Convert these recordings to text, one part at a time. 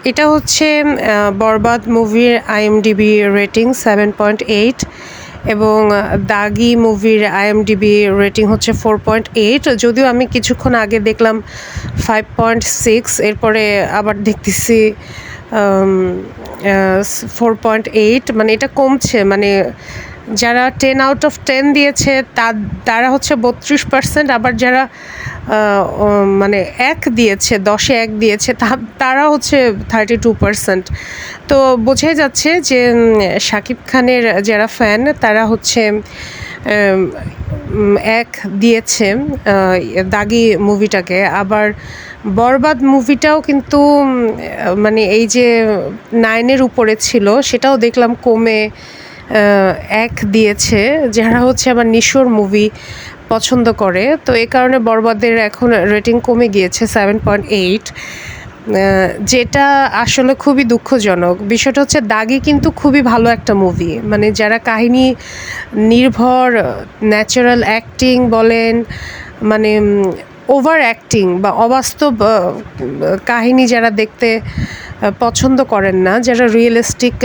এটা হচ্ছে বরবাদ মুভির IMDb রেটিং 7.8 এবং দাগি মুভির IMDb রেটিং হচ্ছে 4.8। যদিও আমি কিছুক্ষণ আগে দেখলাম 5.6, এরপরে আবার দেখতেছি 4.8, মানে এটা কমছে। মানে যারা 10/10 দিয়েছে তারা হচ্ছে 32%, আবার যারা মানে 1 দিয়েছে, 10-এ 1 দিয়েছে তারা হচ্ছে 32%। তো বোঝাই যাচ্ছে যে শাকিব খানের যারা ফ্যান তারা হচ্ছে 1 দিয়েছে দাগি মুভিটাকে। আবার বরবাদ মুভিটাও কিন্তু মানে এই যে 9-এর উপরে ছিল সেটাও দেখলাম কমে 1 দিয়েছে, যারা হচ্ছে আবার নিশোর মুভি পছন্দ করে। তো এই কারণে বরবাদের এখন রেটিং কমে গিয়েছে 7.8, যেটা আসলে খুবই দুঃখজনক। বিষয়টা হচ্ছে দাগি কিন্তু খুবই ভালো একটা মুভি, মানে যারা কাহিনী নির্ভর ন্যাচারাল অ্যাক্টিং বলেন, মানে ওভার অ্যাক্টিং বা অবাস্তব কাহিনী যারা দেখতে পছন্দ করেন না, যারা রিয়েলিস্টিক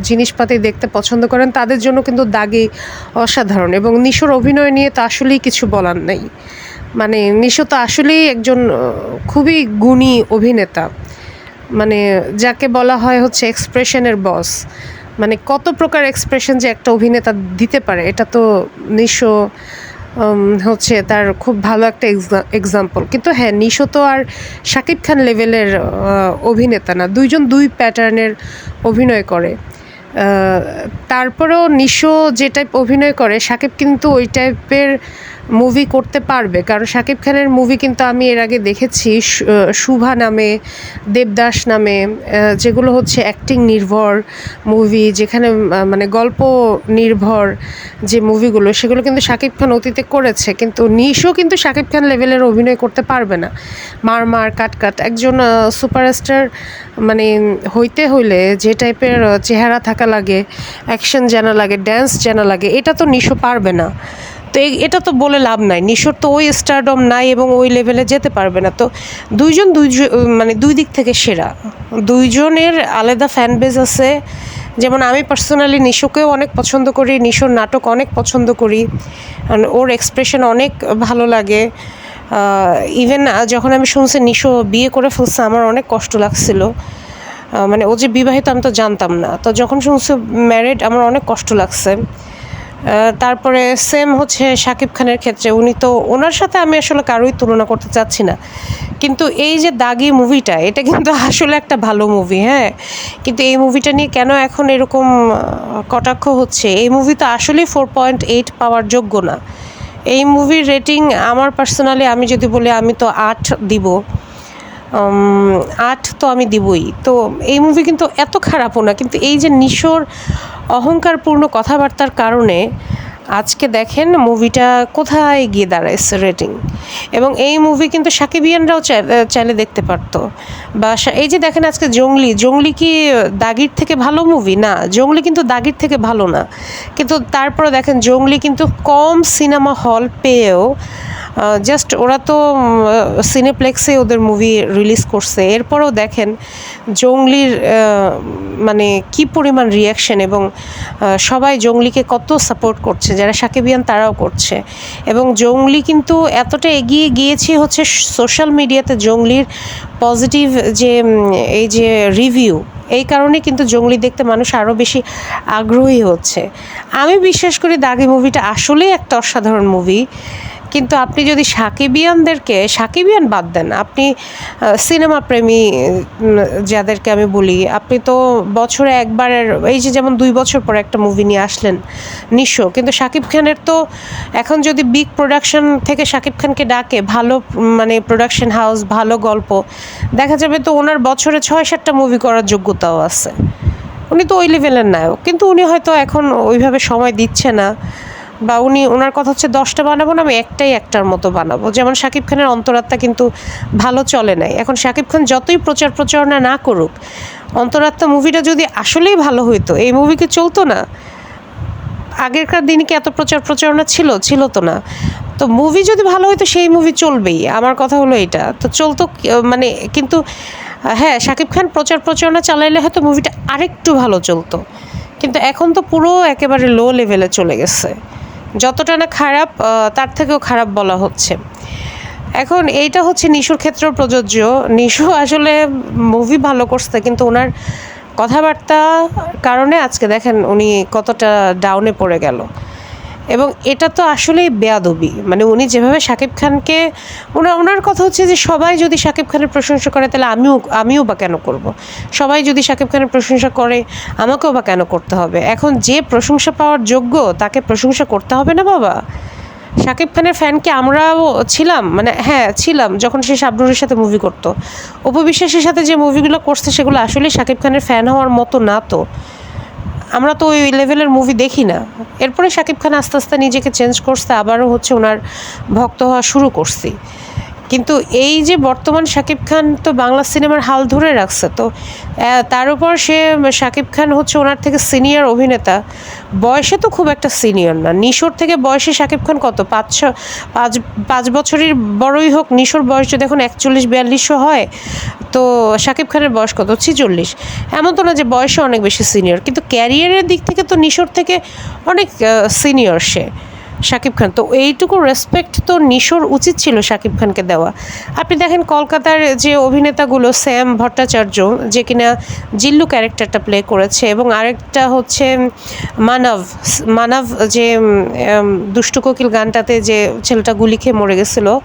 জিনিসপাতি দেখতে পছন্দ করেন, তাদের জন্য কিন্তু দাগি অসাধারণ। এবং নিশোর অভিনয় নিয়ে তো আসলেই কিছু বলার নেই। মানে নিশো তো আসলেই একজন খুবই গুণী অভিনেতা, মানে যাকে বলা হয় হচ্ছে এক্সপ্রেশনের বস। মানে কত প্রকার এক্সপ্রেশন যে একটা অভিনেতা দিতে পারে, এটা তো নিশো হচ্ছে তার খুব ভালো একটা এক্সাম্পল। কিন্তু হ্যাঁ, নিশো তো আর শাকিব খান লেভেলের অভিনেতা না, দুইজন দুই প্যাটার্নের অভিনয় করে। তারপরেও নিশো যে টাইপ অভিনয় করে, শাকিব কিন্তু ওই টাইপের মুভি করতে পারবে, কারণ শাকিব খানের মুভি কিন্তু আমি এর আগে দেখেছি শুভা নামে, দেবদাস নামে, যেগুলো হচ্ছে অ্যাক্টিং নির্ভর মুভি, যেখানে মানে গল্প নির্ভর যে মুভিগুলো, সেগুলো কিন্তু শাকিব খান অতীতে করেছে। কিন্তু নিশো কিন্তু শাকিব খান লেভেলের অভিনয় করতে পারবে না। মার কাট একজন সুপারস্টার মানে হইতে হইলে যে টাইপের চেহারা থাকা লাগে, অ্যাকশন জানা লাগে, ড্যান্স জানা লাগে, এটা তো নিশো পারবে না। তো এটা তো বলে লাভ নাই, নিশোর তো ওই স্টারডম নাই এবং ওই লেভেলে যেতে পারবে না। তো দুইজন মানে দুই দিক থেকে সেরা, দুইজনের আলাদা ফ্যান বেজ আছে। যেমন আমি পার্সোনালি নিশোকেও অনেক পছন্দ করি, নিশোর নাটক অনেক পছন্দ করি, ওর এক্সপ্রেশন অনেক ভালো লাগে। ইভেন যখন আমি শুনছি নিশো বিয়ে করে ফেলছে, আমার অনেক কষ্ট লাগছিল। মানে ও যে বিবাহিত আমি তো জানতাম না, তো যখন শুনছি ম্যারিড আমার অনেক কষ্ট লাগছে। তারপরে সেম হচ্ছে শাকিব খানের ক্ষেত্রে, উনি তো, ওনার সাথে আমি আসলে কারোই তুলনা করতে চাচ্ছি না। কিন্তু এই যে দাগি মুভিটা, এটা কিন্তু আসলে একটা ভালো মুভি, হ্যাঁ। কিন্তু এই মুভিটা নিয়ে কেন এখন এরকম কটাক্ষ হচ্ছে? এই মুভি তো আসলেই 4.8 পাওয়ার যোগ্য না। এই মুভির রেটিং আমার পার্সোনালি, আমি যদি বলি, আমি তো 8 দিব। 8 তো আমি দিবই। তো এই মুভি কিন্তু এত খারাপও না, কিন্তু এই যে নিশোর অহংকারপূর্ণ কথাবার্তার কারণে আজকে দেখেন মুভিটা কোথায় গিয়ে দাঁড়াইছে রেটিং। এবং এই মুভি কিন্তু সাকিবিয়ানরাও চাইলে দেখতে পারতো। বা এই যে দেখেন আজকে জঙ্গলি কি দাগির থেকে ভালো মুভি? না, জঙ্গলি কিন্তু দাগির থেকে ভালো না। কিন্তু তারপরে দেখেন জঙ্গলি কিন্তু কম সিনেমা হল পেয়েও, জাস্ট ওরা তো সিনেপ্লেক্সে ওদের মুভি রিলিজ করছে, এরপরেও দেখেন জঙ্গলির মানে কি পরিমাণ রিয়াকশন, এবং সবাই জঙ্গলিকে কত সাপোর্ট করছে, যারা সাকিবিয়ান তারাও করছে। এবং জঙ্গলি কিন্তু এতটা এগিয়ে গিয়েছে হচ্ছে সোশ্যাল মিডিয়াতে জঙ্গলির পজিটিভ যে এই যে রিভিউ, এই কারণে কিন্তু জঙ্গলি দেখতে মানুষ আরও বেশি আগ্রহী হচ্ছে। আমি বিশ্বাস করি দাগি মুভিটা আসলেই একটা অসাধারণ মুভি। কিন্তু আপনি যদি সাকিবিয়ান বাদ দেন, আপনি সিনেমা প্রেমী যাদেরকে আমি বলি, আপনি তো বছরে একবারের, এই যে যেমন 2 বছর পর একটা মুভি নিয়ে আসলেন নিশো, কিন্তু শাকিব খানের তো এখন যদি বিগ প্রোডাকশন থেকে শাকিব খানকে ডাকে, ভালো মানে প্রোডাকশন হাউস, ভালো গল্প, দেখা যাবে তো ওনার বছরে 6-7টা মুভি করার যোগ্যতাও আছে। উনি তো ওই লেভেলের নায়ক, কিন্তু উনি হয়তো এখন ওইভাবে সময় দিচ্ছে না, বা ওনার কথা হচ্ছে 10টা বানাবো না, আমি একটার মতো বানাবো। যেমন শাকিব খানের অন্তরাত্মা কিন্তু ভালো চলে নাই। এখন শাকিব খান যতই প্রচারণা না করুক, অন্তরাত্মা মুভিটা যদি আসলেই ভালো হইতো, এই মুভি কি চলতো না? আগেরকার দিনে কি এত প্রচারণা ছিল তো না। তো মুভি যদি ভালো হইতো সেই মুভি চলবেই, আমার কথা হলো এটা। তো চলতো মানে, কিন্তু হ্যাঁ, শাকিব খান প্রচার প্রচারণা চালাইলে হয়তো মুভিটা আরেকটু ভালো চলতো, কিন্তু এখন তো পুরো একেবারে লো লেভেলে চলে গেছে। যতটা না খারাপ, তার থেকেও খারাপ বলা হচ্ছে। এখন এইটা হচ্ছে নিশুর ক্ষেত্রেও প্রযোজ্য। নিশু আসলে মুভি ভালো করছে, কিন্তু ওনার কথাবার্তা কারণে আজকে দেখেন উনি কতটা ডাউনে পড়ে গেল। এবং এটা তো আসলেই বেয়াদবি, মানে উনি যেভাবে শাকিব খানকে, ওনার কথা হচ্ছে যে সবাই যদি শাকিব খানের প্রশংসা করে তাহলে আমিও বা কেন করব। সবাই যদি শাকিব খানের প্রশংসা করে আমাকেও বা কেন করতে হবে। এখন যে প্রশংসা পাওয়ার যোগ্য তাকে প্রশংসা করতে হবে না বাবা? শাকিব খানের ফ্যান কি আমরাও ছিলাম? মানে হ্যাঁ ছিলাম, যখন সে শাবনূরের সাথে মুভি করতো। অপু বিশ্বাসের সাথে যে মুভিগুলো করছে সেগুলো আসলে শাকিব খানের ফ্যান হওয়ার মতো না তো। আমরা তো ওই লেভেলের মুভি দেখি না। এরপরে শাকিব খান আস্তে আস্তে নিজেকে চেঞ্জ করছে, আবারও হচ্ছে ওনার ভক্ত হওয়া শুরু করছি। কিন্তু এই যে বর্তমান শাকিব খান তো বাংলা সিনেমার হাল ধরে রাখছে, তো তার উপর শাকিব খান হচ্ছে ওনার থেকে সিনিয়র অভিনেতা, বয়সে তো খুব একটা সিনিয়র না। নিশোর থেকে বয়সে শাকিব খান কত, পাঁচ বছরের বড়ই হোক। নিশোর বয়স যদি এখন 41-42 হয়, তো শাকিব খানের বয়স কত, 46। এমন তো না যে বয়সে অনেক বেশি সিনিয়র, কিন্তু ক্যারিয়ারের দিক থেকে তো নিশোর থেকে অনেক সিনিয়র শাকিব খান। তো এইটুকু রেসপেক্ট তো নিশোর উচিত ছিল শাকিব খানকে দেওয়া। আপনি দেখেন কলকাতার যে অভিনেতাগুলো, শ্যাম ভট্টাচার্য যে কিনা জিল্লু ক্যারেক্টারটা প্লে করেছে, এবং আরেকটা হচ্ছে মানব যে দুষ্টু কোকিল গানটাতে যে ছেলেটা গুলি খেয়ে মরে গেছিলো,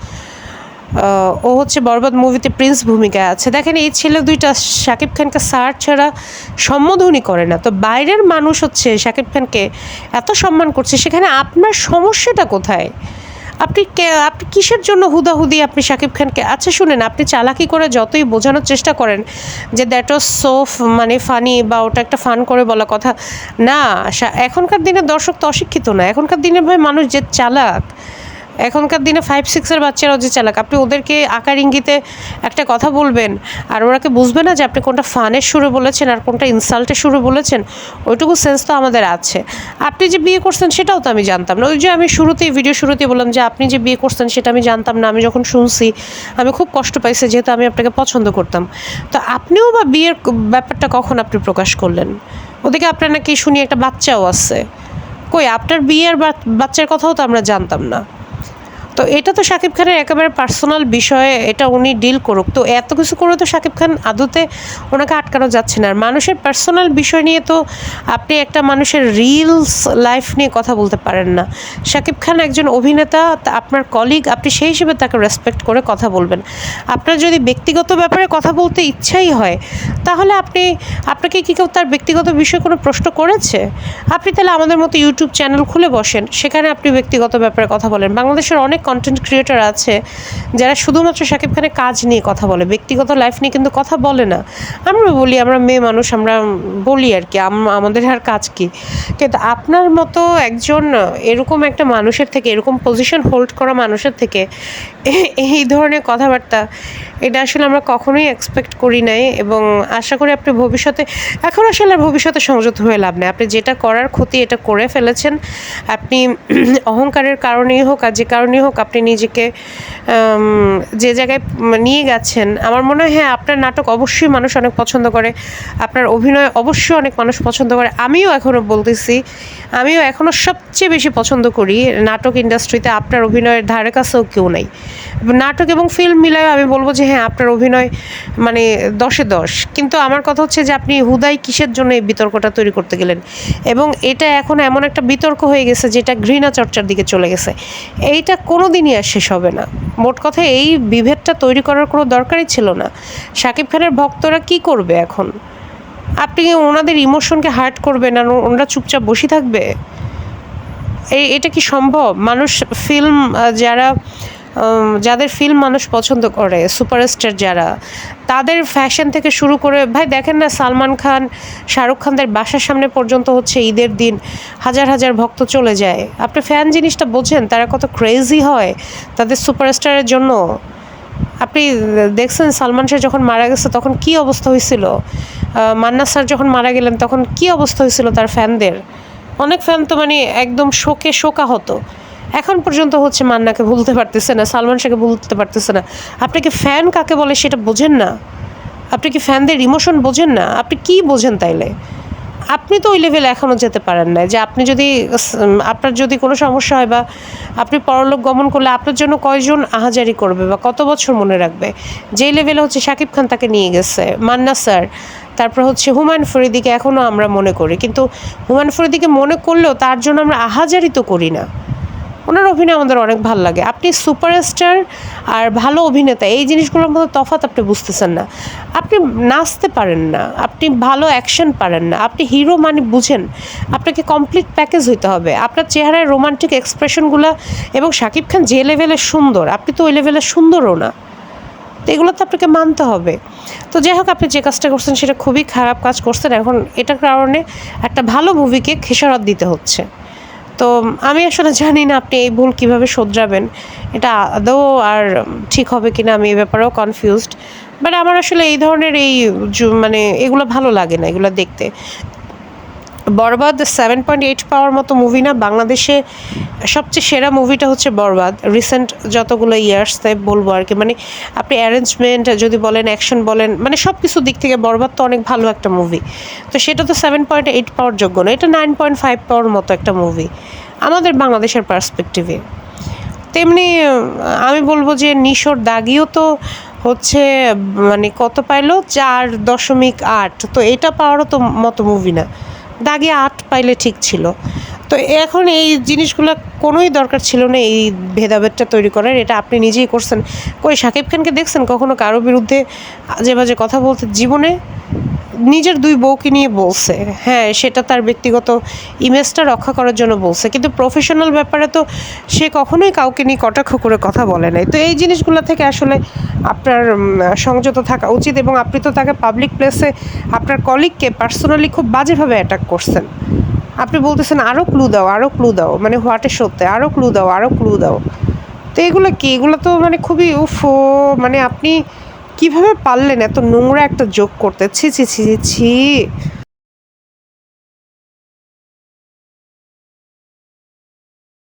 ও হচ্ছে বরবাদ মুভিতে প্রিন্স ভূমিকায় আছে। দেখেন এই ছেলে দুইটা শাকিব খানকে স্যার ছাড়া সম্বোধনই করে না। তো বাইরের মানুষ হচ্ছে শাকিব খানকে এত সম্মান করছে, সেখানে আপনার সমস্যাটা কোথায়? আপনি কিসের জন্য হুদাহুদি আপনি শাকিব খানকে, আচ্ছা শুনেন, আপনি চালাকি করে যতই বোঝানোর চেষ্টা করেন যে দ্যাট ওয়াজ সো মানে ফানি, বা ওটা একটা ফান করে বলা কথা না। এখনকার দিনে দর্শক তো অশিক্ষিত না, এখনকার দিনে ভাই মানুষ যে চালাক, এখনকার দিনে 5-6 বাচ্চারাও যে চালাক। আপনি ওদেরকে আকার ইঙ্গিতে একটা কথা বলবেন, আর ওরাকে বুঝবে না যে আপনি কোনটা ফানের সুরে বলেছেন আর কোনটা ইনসাল্টের সুরে বলেছেন? ওইটুকু সেন্স তো আমাদের আছে। আপনি যে বিয়ে করছেন সেটাও তো আমি জানতাম না। ওই যে আমি ভিডিও শুরুতেই বললাম যে আপনি যে বিয়ে করছেন সেটা আমি জানতাম না। আমি যখন শুনছি আমি খুব কষ্ট পাইছি, যেহেতু আমি আপনাকে পছন্দ করতাম। তো আপনিও বা বিয়ের ব্যাপারটা কখন আপনি প্রকাশ করলেন? ওদিকে আপনার নাকি শুনি একটা বাচ্চাও আছে। কই আপনার বিয়ের বাচ্চার কথাও তো আমরা জানতাম না। তো এটা তো শাকিব খানের একেবারে পার্সোনাল বিষয়ে, এটা উনি ডিল করুক। তো এত কিছু করে তো শাকিব খান আদতে ওনাকে আটকানো যাচ্ছে না। আর মানুষের পার্সোনাল বিষয় নিয়ে তো আপনি একটা মানুষের রিলস লাইফ নিয়ে কথা বলতে পারেন না। শাকিব খান একজন অভিনেতা, আপনার কলিগ, আপনি সেই হিসেবে তাকে রেসপেক্ট করে কথা বলবেন। আপনার যদি ব্যক্তিগত ব্যাপারে কথা বলতে ইচ্ছাই হয়, তাহলে আপনাকে কি কেউ তার ব্যক্তিগত বিষয়ে কোনো প্রশ্ন করেছে? আপনি তাহলে আমাদের মতো ইউটিউব চ্যানেল খুলে বসেন, সেখানে আপনি ব্যক্তিগত ব্যাপারে কথা বলেন। বাংলাদেশের অনেক কন্টেন্ট ক্রিয়েটর আছে যারা শুধুমাত্র শাকিব খানের কাজ নিয়ে কথা বলে, ব্যক্তিগত লাইফ নিয়ে কিন্তু কথা বলে না। আমরা বলি, আমরা মেয়ে মানুষ, আমরা বলি আর কি, আমাদের আর কাজ কি। কিন্তু আপনার মতো একজন এরকম একটা মানুষের থেকে, এরকম পজিশন হোল্ড করা মানুষের থেকে এই ধরনের কথাবার্তা, এটা আসলে আমরা কখনোই এক্সপেক্ট করি নাই। এবং আশা করি আপনি এখন আসলে আর ভবিষ্যতে সংযত হয়ে লাভ নেই। আপনি যেটা করার ক্ষতি এটা করে ফেলেছেন। আপনি অহংকারের কারণেই হোক আর যে কারণেই হোক, আপনি নিজেকে যে জায়গায় নিয়ে গেছেন, আমার মনে হয় হ্যাঁ, আপনার নাটক অবশ্যই মানুষ অনেক পছন্দ করে, আপনার অভিনয় অবশ্যই অনেক মানুষ পছন্দ করে। আমিও এখনও সবচেয়ে বেশি পছন্দ করি নাটক ইন্ডাস্ট্রিতে। আপনার অভিনয়ের ধারে কাছেও কেউ নাই। নাটক এবং ফিল্ম মিলায় আমি বলবো যে হ্যাঁ, আপনার অভিনয় মানে 10-এ 10। কিন্তু আমার কথা হচ্ছে যে আপনি হুদাই কিসের জন্য এই বিতর্কটা তৈরি করতে গেলেন? এবং এটা এখন এমন একটা বিতর্ক হয়ে গেছে যেটা ঘৃণা চর্চার দিকে চলে গেছে। এইটা কোনো দিনই আর শেষ হবে না। মোট কথা এই বিভেদটা তৈরি করার কোনো দরকারই ছিল না। শাকিব খানের ভক্তরা কি করবে এখন? আপনি ওনাদের ইমোশনকে হার্ট করবেন আর ওনারা চুপচাপ বসে থাকবে? এটা কি সম্ভব? মানুষ ফিল্ম যাদের ফিল্ম মানুষ পছন্দ করে, সুপারস্টার যারা, তাদের ফ্যাশন থেকে শুরু করে, ভাই দেখেন না, সালমান খান, শাহরুখ খানদের বাসার সামনে পর্যন্ত হচ্ছে ঈদের দিন হাজার হাজার ভক্ত চলে যায়। আপনি ফ্যান জিনিসটা বোঝেন, তারা কত ক্রেজি হয় তাদের সুপারস্টারের জন্য। আপনি দেখছেন সালমান শাহ যখন মারা গেছে তখন কি অবস্থা হয়েছিল, মান্না স্যার যখন মারা গেলেন তখন কি অবস্থা হয়েছিল তার ফ্যানদের। অনেক ফ্যান তো মানে একদম শোকা হতো। এখন পর্যন্ত হচ্ছে মান্নাকে ভুলতে পারতেছে না, সালমান শাহকে ভুলতে পারতেছে না। আপনি কি ফ্যান কাকে বলে সেটা বোঝেন না? আপনি কি ফ্যানদের ইমোশন বোঝেন না? আপনি কি বোঝেন তাইলে? আপনি তো ওই লেভেলে এখনও যেতে পারেন নাই যে আপনি যদি আপনার যদি কোনো সমস্যা হয় বা আপনি পরলোক গমন করলে আপনার জন্য কয়জন আহাজারি করবে বা কত বছর মনে রাখবে? যেই লেভেলে হচ্ছে শাকিব খান তাকে নিয়ে গেছে, মান্না স্যার, তারপর হচ্ছে হুমায়ুন ফরিদিকে এখনও আমরা মনে করি। কিন্তু হুমায়ুন ফরিদিকে মনে করলেও তার জন্য আমরা আহাজারি তো করি না। ওনার অভিনয় আমাদের অনেক ভালো লাগে। আপনি সুপারস্টার আর ভালো অভিনেতা এই জিনিসগুলোর মধ্যে তফাৎ আপনি বুঝতেছেন না। আপনি নাচতে পারেন না, আপনি ভালো অ্যাকশন পারেন না, আপনি হিরো মানে বুঝেন, আপনাকে কমপ্লিট প্যাকেজ হইতে হবে। আপনার চেহারায় রোমান্টিক এক্সপ্রেশনগুলো এবং শাকিব খান যে লেভেলে সুন্দর, আপনি তো ওই লেভেলে সুন্দরও না। তো এগুলো তো আপনাকে মানতে হবে। তো যাই হোক, আপনি যে কাজটা করছেন সেটা খুবই খারাপ কাজ করছেন। এখন এটার কারণে একটা ভালো মুভিকে খেসারত দিতে হচ্ছে। তো আমি আসলে জানি না আপনি এই ভুল কীভাবে শোধরাবেন, এটা আদৌ আর ঠিক হবে কি না আমি এ ব্যাপারেও কনফিউজড। বাট আমার আসলে এই ধরনের মানে এগুলো ভালো লাগে না এগুলো দেখতে। বরবাদ 7.8 পাওয়ার মতো মুভি না, বাংলাদেশে সবচেয়ে সেরা মুভিটা হচ্ছে বরবাদ। রিসেন্ট যতগুলো ইয়ার্সে বলবো আর কি, মানে আপনি অ্যারেঞ্জমেন্ট যদি বলেন, অ্যাকশন বলেন, মানে সব কিছু দিক থেকে বরবাদ তো অনেক ভালো একটা মুভি। তো সেটা তো 7.8 পাওয়ার যোগ্য না, এটা 9.5 পাওয়ার মতো একটা মুভি আমাদের বাংলাদেশের পার্সপেক্টিভে। তেমনি আমি বলবো যে নিশোর দাগিও তো হচ্ছে মানে কত পাইলো, 4.8। তো এটা পাওয়ারও তো মতো মুভি না, দাগে 8 পাইলে ঠিক ছিল। তো এখন এই জিনিসগুলো কোনোই দরকার ছিল না, এই ভেদাভেদটা তৈরি করার। এটা আপনি নিজেই করছেন। কই শাকিব খানকে দেখছেন কখনো কারো বিরুদ্ধে আজে বাজে কথা বলতে? জীবনে নিজের 2 বউকে নিয়ে বলছে, হ্যাঁ সেটা তার ব্যক্তিগত ইমেজটা রক্ষা করার জন্য বলছে, কিন্তু প্রফেশনাল ব্যাপারে তো সে কখনোই কাউকে নিয়ে কটাক্ষ করে কথা বলে নাই। তো এই জিনিসগুলো থেকে আসলে আপনার সংযত থাকা উচিত। এবং আপনি তো তাকে পাবলিক প্লেসে আপনার কলিগকে পার্সোনালি খুব বাজেভাবে অ্যাটাক করছেন। আপনি বলতেছেন আরও ক্লু দাও, আরও ক্লু দাও, মানে হোয়াটে সত্যি, আরও ক্লু দাও, আরও ক্লু দাও। তো এগুলো কি, এগুলো তো মানে খুবই মানে আপনি কিভাবে পারলেন এত নোংরা একটা জোক করতে? ছি ছি ছি ছি।